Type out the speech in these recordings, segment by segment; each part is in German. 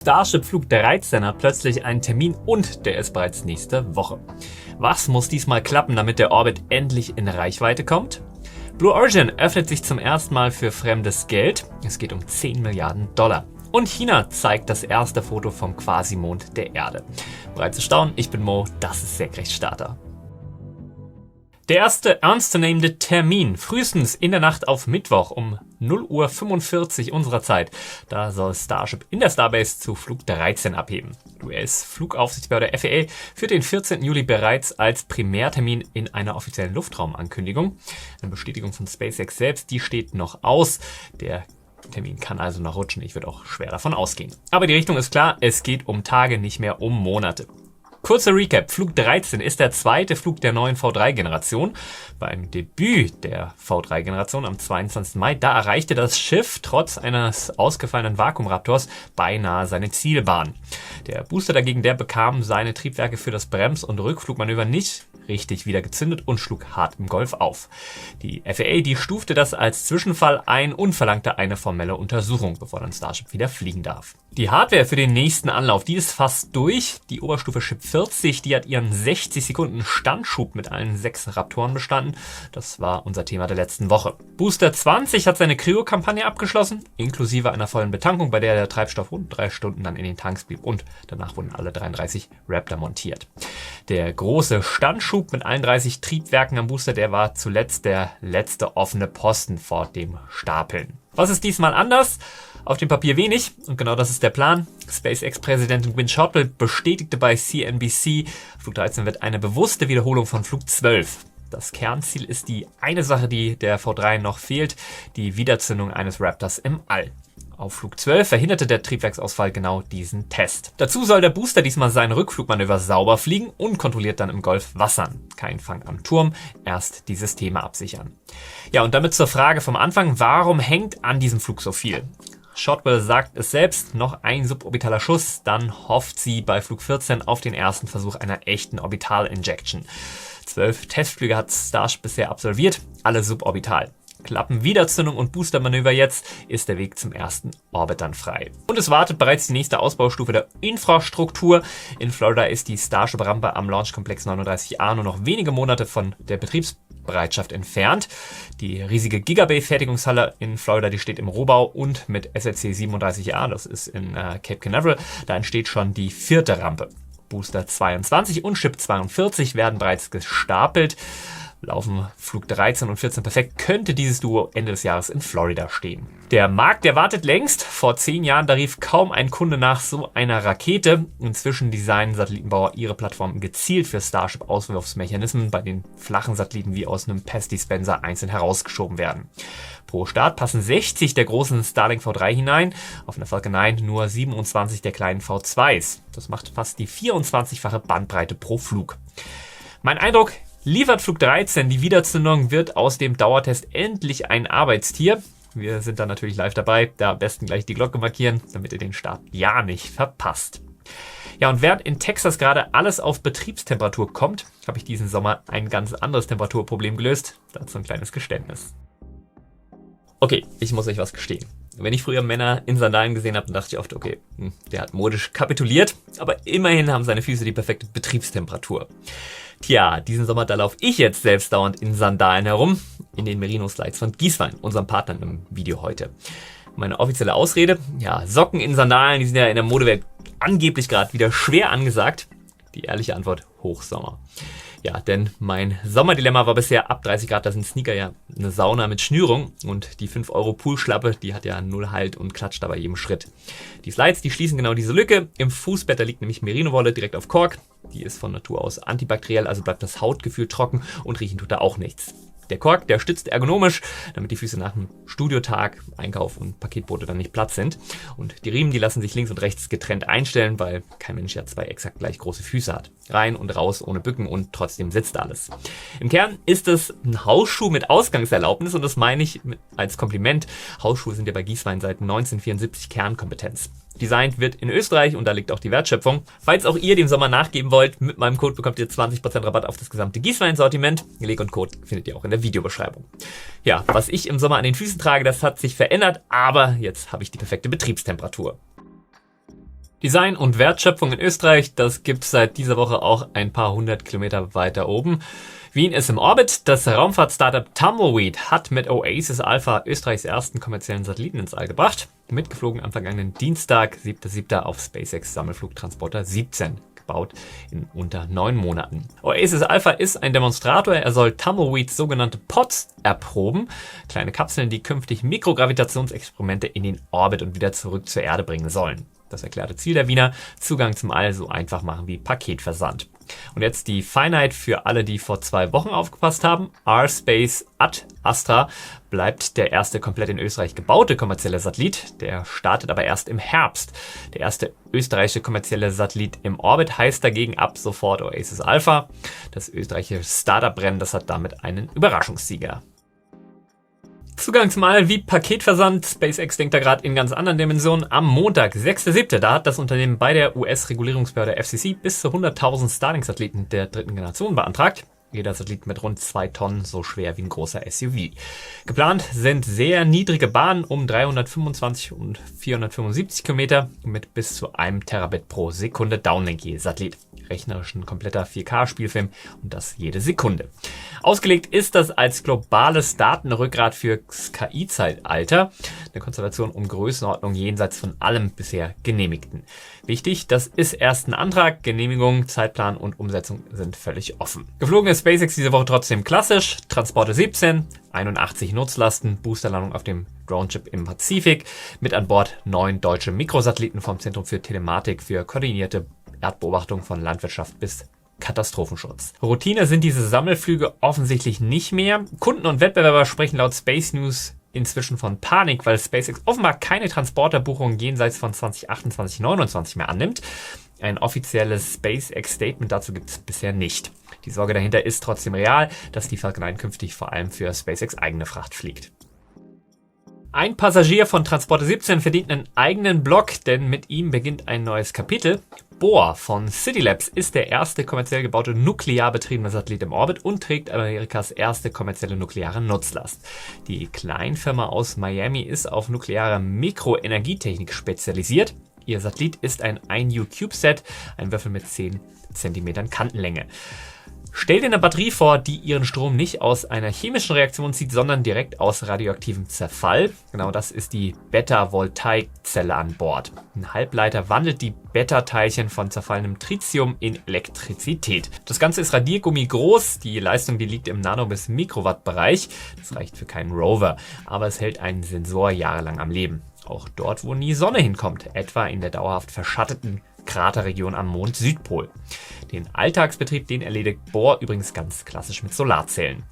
Starship Flug 13 hat plötzlich einen Termin und der ist bereits nächste Woche. Was muss diesmal klappen, damit der Orbit endlich in Reichweite kommt? Blue Origin öffnet sich zum ersten Mal für fremdes Geld. Es geht um 10 Milliarden $. Und China zeigt das erste Foto vom Quasimond der Erde. Bereit zu staunen? Ich bin Mo, das ist Senkrechtstarter. Der erste ernstzunehmende Termin, frühestens in der Nacht auf Mittwoch um 0:45 Uhr unserer Zeit. Da soll Starship in der Starbase zu Flug 13 abheben. Die US-Flugaufsichtsbehörde FAA führt den 14. Juli bereits als Primärtermin in einer offiziellen Luftraumankündigung. Eine Bestätigung von SpaceX selbst, die steht noch aus. Der Termin kann also noch rutschen, ich würde auch schwer davon ausgehen. Aber die Richtung ist klar, es geht um Tage, nicht mehr um Monate. Kurzer Recap, Flug 13 ist der zweite Flug der neuen V3-Generation. Beim Debüt der V3-Generation am 22. Mai, da erreichte das Schiff trotz eines ausgefallenen Vakuumraptors beinahe seine Zielbahn. Der Booster dagegen, der bekam seine Triebwerke für das Brems- und Rückflugmanöver nicht richtig wieder gezündet und schlug hart im Golf auf. Die FAA, die stufte das als Zwischenfall ein und verlangte eine formelle Untersuchung, bevor dann Starship wieder fliegen darf. Die Hardware für den nächsten Anlauf, die ist fast durch. Die Oberstufe Ship 40, die hat ihren 60 Sekunden Standschub mit allen 6 Raptoren bestanden. Das war unser Thema der letzten Woche. Booster 20 hat seine Cryo-Kampagne abgeschlossen, inklusive einer vollen Betankung, bei der der Treibstoff rund 3 Stunden dann in den Tanks blieb und danach wurden alle 33 Raptor montiert. Der große Standschub mit allen 30 Triebwerken am Booster, der war zuletzt der letzte offene Posten vor dem Stapeln. Was ist diesmal anders? Auf dem Papier wenig und genau das ist der Plan. SpaceX-Präsidentin Gwynne Shotwell bestätigte bei CNBC, Flug 13 wird eine bewusste Wiederholung von Flug 12. Das Kernziel ist die eine Sache, die der V3 noch fehlt, die Wiederzündung eines Raptors im All. Auf Flug 12 verhinderte der Triebwerksausfall genau diesen Test. Dazu soll der Booster diesmal sein Rückflugmanöver sauber fliegen und kontrolliert dann im Golf wassern. Kein Fang am Turm, erst die Systeme absichern. Ja, und damit zur Frage vom Anfang, warum hängt an diesem Flug so viel? Shotwell sagt es selbst, noch ein suborbitaler Schuss, dann hofft sie bei Flug 14 auf den ersten Versuch einer echten Orbital-Injection. 12 Testflüge hat Starship bisher absolviert, alle suborbital. Klappen Wiederzündung und Boostermanöver jetzt, ist der Weg zum ersten Orbit dann frei. Und es wartet bereits die nächste Ausbaustufe der Infrastruktur. In Florida ist die Starship-Rampe am Launchkomplex 39A nur noch wenige Monate von der Betriebsbereitschaft entfernt. Die riesige Gigabay-Fertigungshalle in Florida, die steht im Rohbau und mit SLC 37A, das ist in Cape Canaveral, da entsteht schon die 4. Rampe. Booster 22 und Ship 42 werden bereits gestapelt. Laufen Flug 13 und 14 perfekt, könnte dieses Duo Ende des Jahres in Florida stehen. Der Markt, der wartet längst. Vor 10 Jahren, da rief kaum ein Kunde nach so einer Rakete. Inzwischen designen Satellitenbauer ihre Plattformen gezielt für Starship-Auswurfsmechanismen, bei den flachen Satelliten wie aus einem Pass-Dispenser einzeln herausgeschoben werden. Pro Start passen 60 der großen Starlink V3 hinein, auf einer Falcon 9 nur 27 der kleinen V2s. Das macht fast die 24-fache Bandbreite pro Flug. Mein Eindruck: liefert Flug 13 die Wiederzündung, wird aus dem Dauertest endlich ein Arbeitstier. Wir sind dann natürlich live dabei, da am besten gleich die Glocke markieren, damit ihr den Start ja nicht verpasst. Ja, und während in Texas gerade alles auf Betriebstemperatur kommt, habe ich diesen Sommer ein ganz anderes Temperaturproblem gelöst. Dazu ein kleines Geständnis. Okay, ich muss euch was gestehen. Wenn ich früher Männer in Sandalen gesehen habe, dann dachte ich oft, okay, der hat modisch kapituliert, aber immerhin haben seine Füße die perfekte Betriebstemperatur. Tja, diesen Sommer, da laufe ich jetzt selbst dauernd in Sandalen herum, in den Merino-Slides von Gieswein, unserem Partner im Video heute. Meine offizielle Ausrede, ja, Socken in Sandalen, die sind ja in der Modewelt angeblich gerade wieder schwer angesagt. Die ehrliche Antwort: Hochsommer. Ja, denn mein Sommerdilemma war bisher, ab 30 Grad, da sind Sneaker ja eine Sauna mit Schnürung und die 5 € Poolschlappe, die hat ja null Halt und klatscht da bei jedem Schritt. Die Slides, die schließen genau diese Lücke. Im Fußbett, da liegt nämlich Merino-Wolle direkt auf Kork. Die ist von Natur aus antibakteriell, also bleibt das Hautgefühl trocken und riechen tut da auch nichts. Der Kork, der stützt ergonomisch, damit die Füße nach einem Studiotag, Einkauf und Paketboote dann nicht platt sind. Und die Riemen, die lassen sich links und rechts getrennt einstellen, weil kein Mensch ja 2 exakt gleich große Füße hat. Rein und raus ohne Bücken und trotzdem sitzt alles. Im Kern ist es ein Hausschuh mit Ausgangserlaubnis und das meine ich als Kompliment. Hausschuhe sind ja bei Gieswein seit 1974 Kernkompetenz. Designt wird in Österreich und da liegt auch die Wertschöpfung. Falls auch ihr dem Sommer nachgeben wollt, mit meinem Code bekommt ihr 20% Rabatt auf das gesamte Gieswein-Sortiment. Link und Code findet ihr auch in der Videobeschreibung. Ja, was ich im Sommer an den Füßen trage, das hat sich verändert, aber jetzt habe ich die perfekte Betriebstemperatur. Design und Wertschöpfung in Österreich, das gibt's seit dieser Woche auch ein paar hundert Kilometer weiter oben. Wien ist im Orbit. Das Raumfahrt-Startup Tumbleweed hat mit Oasis Alpha Österreichs ersten kommerziellen Satelliten ins All gebracht. Mitgeflogen am vergangenen Dienstag, 7.7. auf SpaceX Sammelflugtransporter 17. Gebaut in unter 9 Monaten. Oasis Alpha ist ein Demonstrator. Er soll Tumbleweeds sogenannte Pods erproben. Kleine Kapseln, die künftig Mikrogravitationsexperimente in den Orbit und wieder zurück zur Erde bringen sollen. Das erklärte Ziel der Wiener, Zugang zum All so einfach machen wie Paketversand. Und jetzt die Feinheit für alle, die vor 2 Wochen aufgepasst haben. R-Space Ad Astra bleibt der erste komplett in Österreich gebaute kommerzielle Satellit. Der startet aber erst im Herbst. Der erste österreichische kommerzielle Satellit im Orbit heißt dagegen ab sofort Oasis Alpha. Das österreichische Startup-Rennen, das hat damit einen Überraschungssieger. Zugang zum All wie Paketversand. SpaceX denkt da gerade in ganz anderen Dimensionen. Am Montag, 6.7., da hat das Unternehmen bei der US-Regulierungsbehörde FCC bis zu 100.000 Starlink-Satelliten der 3. Generation beantragt. Jeder Satellit mit rund 2 Tonnen, so schwer wie ein großer SUV. Geplant sind sehr niedrige Bahnen um 325 und 475 Kilometer mit bis zu 1 Terabit pro Sekunde Downlink je Satellit. Rechnerisch ein kompletter 4K-Spielfilm und das jede Sekunde. Ausgelegt ist das als globales Datenrückgrat fürs KI-Zeitalter. Eine Konstellation um Größenordnung jenseits von allem bisher Genehmigten. Wichtig, das ist erst ein Antrag. Genehmigung, Zeitplan und Umsetzung sind völlig offen. Geflogen ist SpaceX diese Woche trotzdem klassisch. Transporte 17, 81 Nutzlasten, Boosterlandung auf dem Drone-Chip im Pazifik. Mit an Bord 9 deutsche Mikrosatelliten vom Zentrum für Telematik für koordinierte Erdbeobachtung von Landwirtschaft bis Katastrophenschutz. Routine sind diese Sammelflüge offensichtlich nicht mehr. Kunden und Wettbewerber sprechen laut Space News inzwischen von Panik, weil SpaceX offenbar keine Transporterbuchungen jenseits von 2028, 2029 mehr annimmt. Ein offizielles SpaceX-Statement dazu gibt es bisher nicht. Die Sorge dahinter ist trotzdem real, dass die Falcon 9 künftig vor allem für SpaceX eigene Fracht fliegt. Ein Passagier von Transporter 17 verdient einen eigenen Blog, denn mit ihm beginnt ein neues Kapitel. Bohr von Citylabs ist der erste kommerziell gebaute nuklear betriebene Satellit im Orbit und trägt Amerikas erste kommerzielle nukleare Nutzlast. Die Kleinfirma aus Miami ist auf nukleare Mikroenergietechnik spezialisiert. Ihr Satellit ist ein INU CubeSat, ein Würfel mit 10 cm Kantenlänge. Stell dir eine Batterie vor, die ihren Strom nicht aus einer chemischen Reaktion zieht, sondern direkt aus radioaktivem Zerfall. Genau das ist die Beta-Voltaik-Zelle an Bord. Ein Halbleiter wandelt die Beta-Teilchen von zerfallenem Tritium in Elektrizität. Das Ganze ist Radiergummi groß. Die Leistung, die liegt im Nano- bis Mikrowatt-Bereich. Das reicht für keinen Rover, aber es hält einen Sensor jahrelang am Leben. Auch dort, wo nie Sonne hinkommt, etwa in der dauerhaft verschatteten Kraterregion am Mond Südpol. Den Alltagsbetrieb, den erledigt Bohr übrigens ganz klassisch mit Solarzellen.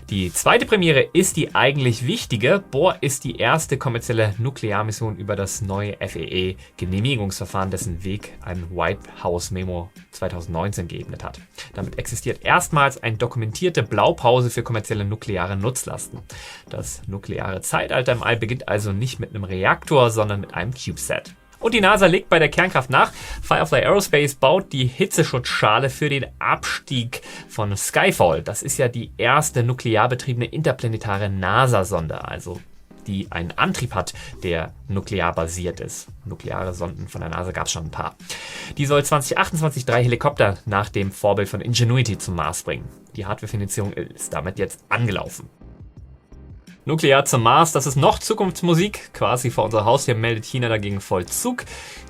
Die zweite Premiere ist die eigentlich wichtige. Bohr ist die erste kommerzielle Nuklearmission über das neue FAA-Genehmigungsverfahren, dessen Weg ein White House Memo 2019 geebnet hat. Damit existiert erstmals eine dokumentierte Blaupause für kommerzielle nukleare Nutzlasten. Das nukleare Zeitalter im All beginnt also nicht mit einem Reaktor, sondern mit einem CubeSat. Und die NASA legt bei der Kernkraft nach. Firefly Aerospace baut die Hitzeschutzschale für den Abstieg von Skyfall. Das ist ja die erste nuklear betriebene interplanetare NASA-Sonde, also die einen Antrieb hat, der nuklear basiert ist. Nukleare Sonden von der NASA gab es schon ein paar. Die soll 2028 3 Helikopter nach dem Vorbild von Ingenuity zum Mars bringen. Die Hardware-Finanzierung ist damit jetzt angelaufen. Nuklear zum Mars, das ist noch Zukunftsmusik. Quasi vor unserer Haustür meldet China dagegen Vollzug.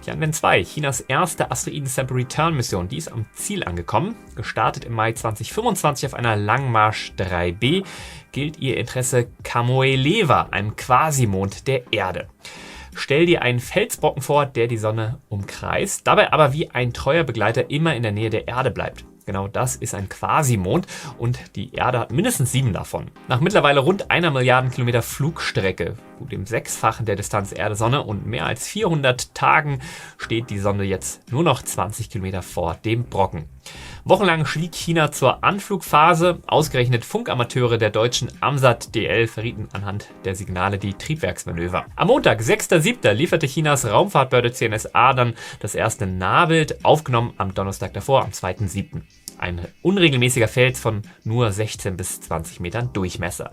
Tianwen 2, Chinas erste Asteroiden-Sample-Return-Mission, die ist am Ziel angekommen. Gestartet im Mai 2025 auf einer Langmarsch 3B, gilt ihr Interesse Kamoelewa, einem Quasimond der Erde. Stell dir einen Felsbrocken vor, der die Sonne umkreist, dabei aber wie ein treuer Begleiter immer in der Nähe der Erde bleibt. Genau das ist ein Quasimond und die Erde hat mindestens 7 davon. Nach mittlerweile rund 1 Milliarden Kilometer Flugstrecke, gut dem 6-fachen der Distanz Erde-Sonne und mehr als 400 Tagen steht die Sonde jetzt nur noch 20 Kilometer vor dem Brocken. Wochenlang schwieg China zur Anflugphase. Ausgerechnet Funkamateure der deutschen AMSAT-DL verrieten anhand der Signale die Triebwerksmanöver. Am Montag, 6.7., lieferte Chinas Raumfahrtbehörde CNSA dann das erste Nahbild, aufgenommen am Donnerstag davor, am 2.7. Ein unregelmäßiger Fels von nur 16 bis 20 Metern Durchmesser.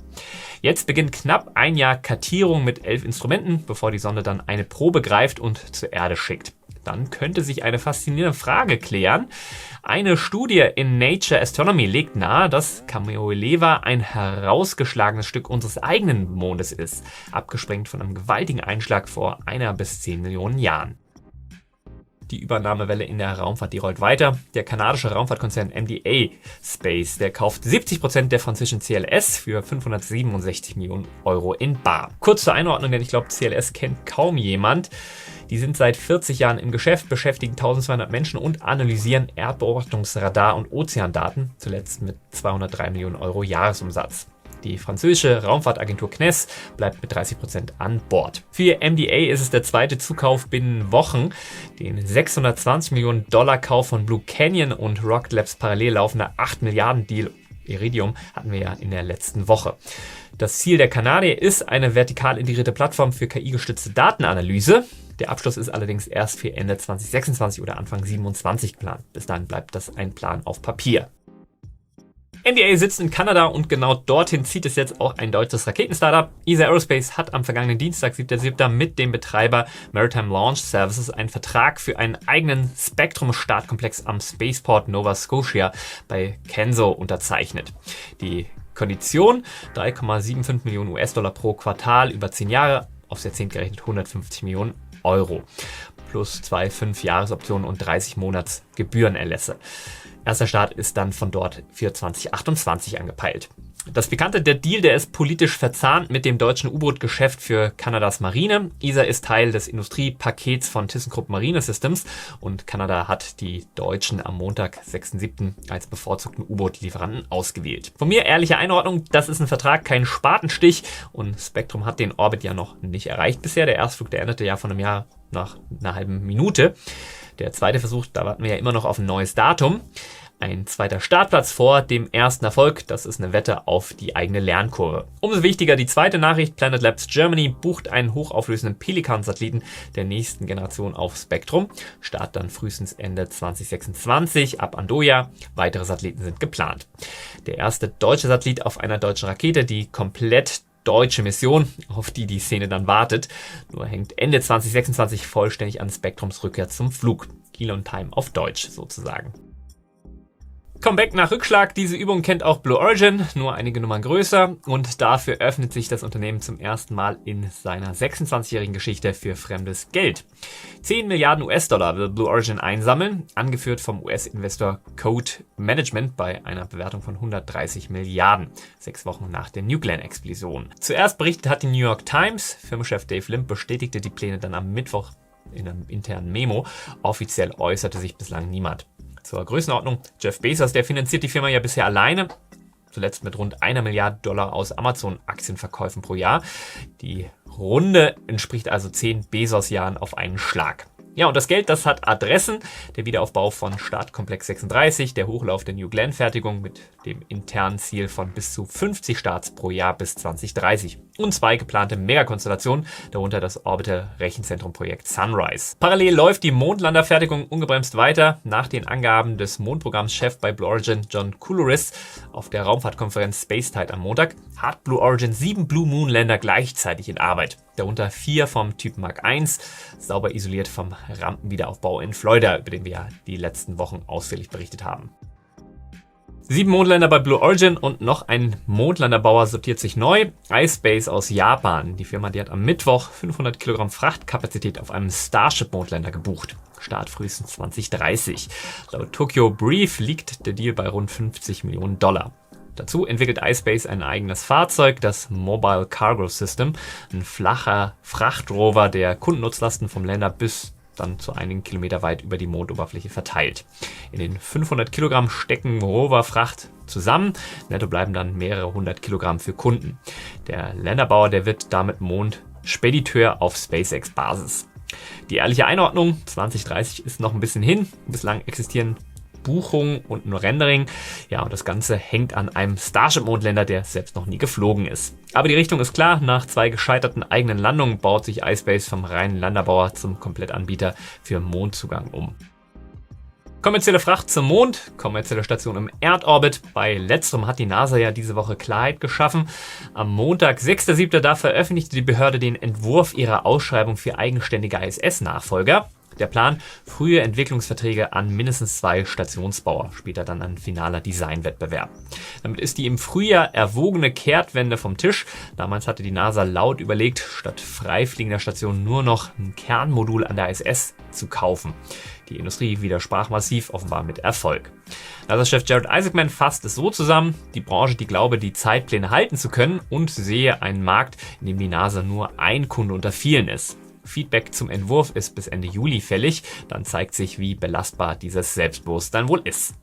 Jetzt beginnt knapp ein Jahr Kartierung mit 11 Instrumenten, bevor die Sonde dann eine Probe greift und zur Erde schickt. dann könnte sich eine faszinierende Frage klären. Eine Studie in Nature Astronomy legt nahe, dass Kamoelewa ein herausgeschlagenes Stück unseres eigenen Mondes ist, abgesprengt von einem gewaltigen Einschlag vor 1 bis 10 Millionen Jahren. Die Übernahmewelle in der Raumfahrt, die rollt weiter. Der kanadische Raumfahrtkonzern MDA Space, der kauft 70% der französischen CLS für 567 Millionen Euro in bar. Kurz zur Einordnung, denn ich glaube, CLS kennt kaum jemand. Die sind seit 40 Jahren im Geschäft, beschäftigen 1200 Menschen und analysieren Erdbeobachtungsradar- und Ozeandaten, zuletzt mit 203 Millionen Euro Jahresumsatz. Die französische Raumfahrtagentur CNES bleibt mit 30% an Bord. Für MDA ist es der zweite Zukauf binnen Wochen. Den 620 Millionen Dollar Kauf von Blue Canyon und Rocket Labs parallel laufender 8 Milliarden Deal Iridium hatten wir ja in der letzten Woche. Das Ziel der Kanadier ist eine vertikal integrierte Plattform für KI-gestützte Datenanalyse. Der Abschluss ist allerdings erst für Ende 2026 oder Anfang 2027 geplant. Bis dahin bleibt das ein Plan auf Papier. MDA sitzt in Kanada und genau dorthin zieht es jetzt auch ein deutsches Raketenstartup. ESA Aerospace hat am vergangenen Dienstag, 7.7. mit dem Betreiber Maritime Launch Services einen Vertrag für einen eigenen Spectrum-Startkomplex am Spaceport Nova Scotia bei Kenzo unterzeichnet. Die Kondition 3,75 Millionen US-Dollar pro Quartal über 10 Jahre, aufs Jahrzehnt gerechnet 150 Millionen Euro. Plus 2 5-Jahres-Optionen und 30 Monats Gebührenerlässe. Erster Start ist dann von dort für 2028 angepeilt. Das Pikante, der Deal, der ist politisch verzahnt mit dem deutschen U-Boot-Geschäft für Kanadas Marine. ESA ist Teil des Industriepakets von ThyssenKrupp Marine Systems und Kanada hat die Deutschen am Montag, 6.7. als bevorzugten U-Boot-Lieferanten ausgewählt. Von mir ehrliche Einordnung, das ist ein Vertrag, kein Spatenstich und Spectrum hat den Orbit ja noch nicht erreicht bisher. Der Erstflug, der endete ja von einem Jahr nach einer halben Minute. Der zweite Versuch, da warten wir ja immer noch auf ein neues Datum. Ein zweiter Startplatz vor dem ersten Erfolg, das ist eine Wette auf die eigene Lernkurve. Umso wichtiger die zweite Nachricht, Planet Labs Germany bucht einen hochauflösenden Pelican-Satelliten der nächsten Generation auf Spectrum. Start dann frühestens Ende 2026 ab Andoya. Weitere Satelliten sind geplant. Der erste deutsche Satellit auf einer deutschen Rakete, die komplett deutsche Mission, auf die die Szene dann wartet. Nur hängt Ende 2026 vollständig an Spectrums Rückkehr zum Flug. Kill on Time auf Deutsch sozusagen. Comeback nach Rückschlag. Diese Übung kennt auch Blue Origin, nur einige Nummern größer. Und dafür öffnet sich das Unternehmen zum ersten Mal in seiner 26-jährigen Geschichte für fremdes Geld. 10 Milliarden US-Dollar will Blue Origin einsammeln, angeführt vom US-Investor Code Management bei einer Bewertung von 130 Milliarden, 6 Wochen nach der New Glenn-Explosion. Zuerst berichtet hat die New York Times, Firmenchef Dave Limp bestätigte die Pläne dann am Mittwoch in einem internen Memo. Offiziell äußerte sich bislang niemand. Zur Größenordnung, Jeff Bezos, der finanziert die Firma ja bisher alleine, zuletzt mit rund 1 Milliarde Dollar aus Amazon-Aktienverkäufen pro Jahr. Die Runde entspricht also 10 Bezos-Jahren auf einen Schlag. Ja, und das Geld, das hat Adressen. Der Wiederaufbau von Startkomplex 36, der Hochlauf der New Glenn-Fertigung mit dem internen Ziel von bis zu 50 Starts pro Jahr bis 2030. Und 2 geplante Megakonstellationen, darunter das Orbital-Rechenzentrum-Projekt Sunrise. Parallel läuft die Mondlanderfertigung ungebremst weiter. Nach den Angaben des Mondprogrammschefs bei Blue Origin, John Couluris, auf der Raumfahrtkonferenz Spacetide am Montag, hat Blue Origin 7 Blue Moon Länder gleichzeitig in Arbeit. Darunter 4 vom Typ Mark I, sauber isoliert vom Rampenwiederaufbau in Florida, über den wir ja die letzten Wochen ausführlich berichtet haben. 7 Mondländer bei Blue Origin und noch ein Mondlanderbauer sortiert sich neu. iSpace aus Japan. Die Firma, die hat am Mittwoch 500 Kilogramm Frachtkapazität auf einem Starship-Mondländer gebucht. Start frühestens 2030. Laut Tokyo Brief liegt der Deal bei rund 50 Millionen Dollar. Dazu entwickelt iSpace ein eigenes Fahrzeug, das Mobile Cargo System, ein flacher Frachtrover, der Kundennutzlasten vom Länder bis dann zu einigen Kilometer weit über die Mondoberfläche verteilt. In den 500 Kilogramm stecken Roverfracht zusammen. Netto bleiben dann mehrere 100 Kilogramm für Kunden. Der Länderbauer, der wird damit Mondspediteur auf SpaceX-Basis. Die ehrliche Einordnung, 2030 ist noch ein bisschen hin. Bislang existieren Buchung und nur Rendering. Ja, und das Ganze hängt an einem Starship-Mondländer, der selbst noch nie geflogen ist. Aber die Richtung ist klar. Nach 2 gescheiterten eigenen Landungen baut sich iSpace vom reinen Landerbauer zum Komplettanbieter für Mondzugang um. Kommerzielle Fracht zum Mond, kommerzielle Station im Erdorbit. Bei letzterem hat die NASA ja diese Woche Klarheit geschaffen. Am Montag, 6.7. da veröffentlichte die Behörde den Entwurf ihrer Ausschreibung für eigenständige ISS-Nachfolger. Der Plan: frühe Entwicklungsverträge an mindestens 2 Stationsbauer, später dann ein finaler Designwettbewerb. Damit ist die im Frühjahr erwogene Kehrtwende vom Tisch. Damals hatte die NASA laut überlegt, statt freifliegender Stationen nur noch ein Kernmodul an der ISS zu kaufen. Die Industrie widersprach massiv, offenbar mit Erfolg. NASA-Chef Jared Isaacman fasst es so zusammen: Die Branche, die glaube, die Zeitpläne halten zu können und sehe einen Markt, in dem die NASA nur ein Kunde unter vielen ist. Feedback zum Entwurf ist bis Ende Juli fällig. Dann zeigt sich, wie belastbar dieses Selbstbewusstsein wohl ist.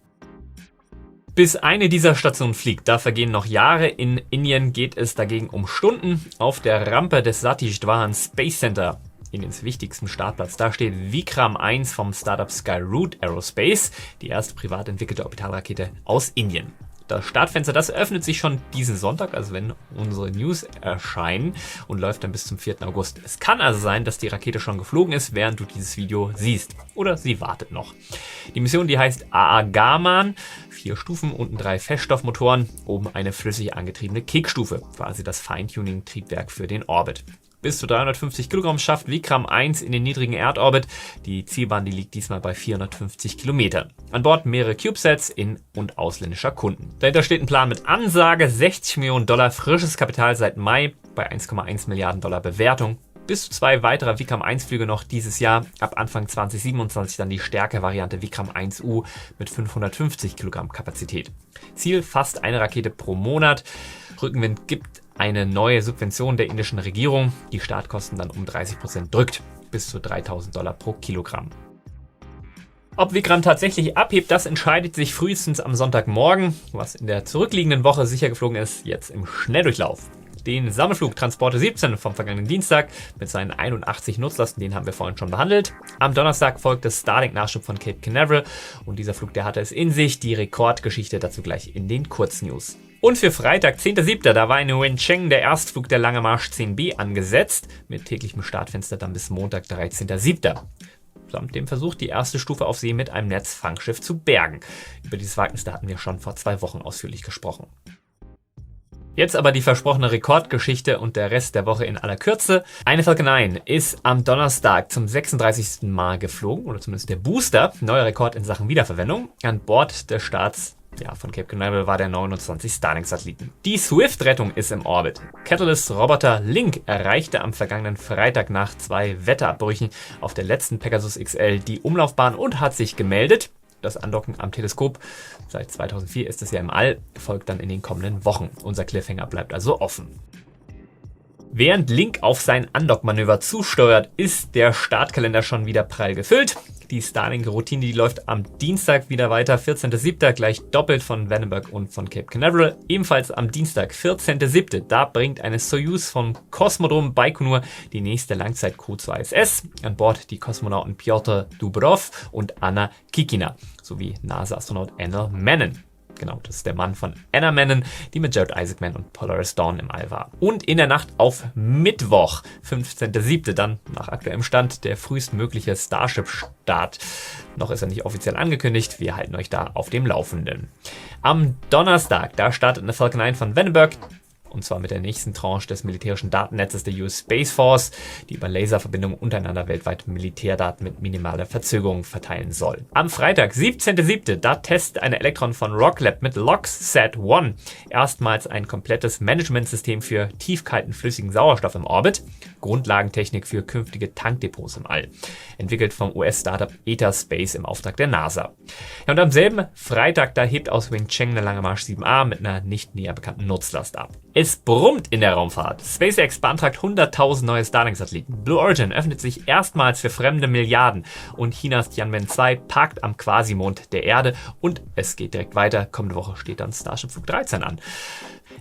Bis eine dieser Stationen fliegt, da vergehen noch Jahre. In Indien geht es dagegen um Stunden. Auf der Rampe des Satish Dhawan Space Center, Indiens wichtigsten Startplatz, da steht Vikram 1 vom Startup Skyroot Aerospace, die erste privat entwickelte Orbitalrakete aus Indien. Das Startfenster, das öffnet sich schon diesen Sonntag, also wenn unsere News erscheinen, und läuft dann bis zum 4. August. Es kann also sein, dass die Rakete schon geflogen ist, während du dieses Video siehst. Oder sie wartet noch. Die Mission, die heißt Aagaman. 4 Stufen, unten 3 Feststoffmotoren, oben eine flüssig angetriebene Kickstufe, quasi das Feintuning-Triebwerk für den Orbit. Bis zu 350 Kilogramm schafft Vikram 1 in den niedrigen Erdorbit. Die Zielbahn, die liegt diesmal bei 450 Kilometern. An Bord mehrere CubeSats in- und ausländischer Kunden. Dahinter steht ein Plan mit Ansage: $60 Millionen frisches Kapital seit Mai bei 1,1 Milliarden Dollar Bewertung. Bis zu 2 weitere Vikram 1 Flüge noch dieses Jahr. Ab Anfang 2027 dann die Stärke-Variante Vikram 1U mit 550 Kilogramm Kapazität. Ziel: fast eine Rakete pro Monat. Rückenwind gibt eine neue Subvention der indischen Regierung, die Startkosten dann um 30% drückt, bis zu $3.000 pro Kilogramm. Ob Vikram tatsächlich abhebt, das entscheidet sich frühestens am Sonntagmorgen. Was in der zurückliegenden Woche sicher geflogen ist, jetzt im Schnelldurchlauf. Den Sammelflug Transporter 17 vom vergangenen Dienstag mit seinen 81 Nutzlasten, den haben wir vorhin schon behandelt. Am Donnerstag folgt das Starlink-Nachschub von Cape Canaveral und dieser Flug, der hatte es in sich. Die Rekordgeschichte dazu gleich in den Kurznews. Und für Freitag, 10.07., da war in Wencheng der Erstflug der Lange Marsch 10B angesetzt, mit täglichem Startfenster dann bis Montag, 13.07. Samt dem Versuch, die erste Stufe auf See mit einem Netzfangschiff zu bergen. Über dieses Wagnis, da hatten wir schon vor 2 Wochen ausführlich gesprochen. Jetzt aber die versprochene Rekordgeschichte und der Rest der Woche in aller Kürze. Eine Falcon 9 ist am Donnerstag zum 36. Mal geflogen, oder zumindest der Booster, neuer Rekord in Sachen Wiederverwendung. An Bord des Starts von Cape Canaveral war der 29 Starlink-Satelliten. Die Swift-Rettung ist im Orbit. Catalyst-Roboter Link erreichte am vergangenen Freitag nach 2 Wetterabbrüchen auf der letzten Pegasus XL die Umlaufbahn und hat sich gemeldet. Das Andocken am Teleskop, seit 2004 ist es ja im All, folgt dann in den kommenden Wochen. Unser Cliffhanger bleibt also offen. Während Link auf sein Andockmanöver zusteuert, ist der Startkalender schon wieder prall gefüllt. Die Starlink-Routine, die läuft am Dienstag wieder weiter, 14.07. gleich doppelt von Vandenberg und von Cape Canaveral. Ebenfalls am Dienstag, 14.07. da bringt eine Soyuz vom Kosmodrom Baikonur die nächste Langzeit-Crew zur ISS. An Bord die Kosmonauten Piotr Dubrov und Anna Kikina sowie NASA-Astronaut Anna Mennen. Genau, das ist der Mann von Anna Mennen, die mit Jared Isaacman und Polaris Dawn im All war. Und in der Nacht auf Mittwoch, 15.07. dann nach aktuellem Stand der frühestmögliche Starship-Start. Noch ist er nicht offiziell angekündigt, wir halten euch da auf dem Laufenden. Am Donnerstag, da startet eine Falcon 9 von Vandenberg. Und zwar mit der nächsten Tranche des militärischen Datennetzes der US Space Force, die über Laserverbindungen untereinander weltweit Militärdaten mit minimaler Verzögerung verteilen soll. Am Freitag, 17.07., da testet eine Elektron von Rocklab mit LOXSAT-1 erstmals ein komplettes Managementsystem für tiefkalten flüssigen Sauerstoff im Orbit, Grundlagentechnik für künftige Tankdepots im All, entwickelt vom US-Startup Eta Space im Auftrag der NASA. Ja, und am selben Freitag, da hebt aus Wencheng eine Lange Marsch 7A mit einer nicht näher bekannten Nutzlast ab. Es brummt in der Raumfahrt. SpaceX beantragt 100.000 neue Starlink-Satelliten. Blue Origin öffnet sich erstmals für fremde Milliarden. Und Chinas Tianwen 2 parkt am Quasimond der Erde. Und es geht direkt weiter. Kommende Woche steht dann Starship Flug 13 an.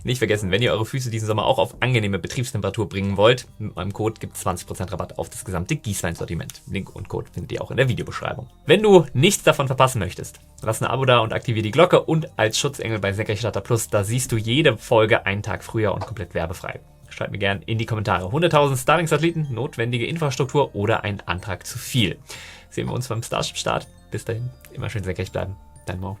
Nicht vergessen, wenn ihr eure Füße diesen Sommer auch auf angenehme Betriebstemperatur bringen wollt, mit meinem Code gibt es 20% Rabatt auf das gesamte Gießwein-Sortiment. Link und Code findet ihr auch in der Videobeschreibung. Wenn du nichts davon verpassen möchtest, lass ein Abo da und aktiviere die Glocke. Und als Schutzengel bei Senkrechtstarter Plus, da siehst du jede Folge einen Tag früher und komplett werbefrei. Schreibt mir gerne in die Kommentare. 100.000 Starlink-Satelliten, notwendige Infrastruktur oder ein Antrag zu viel. Sehen wir uns beim Starship-Start. Bis dahin, immer schön senkrecht bleiben. Dein Mo.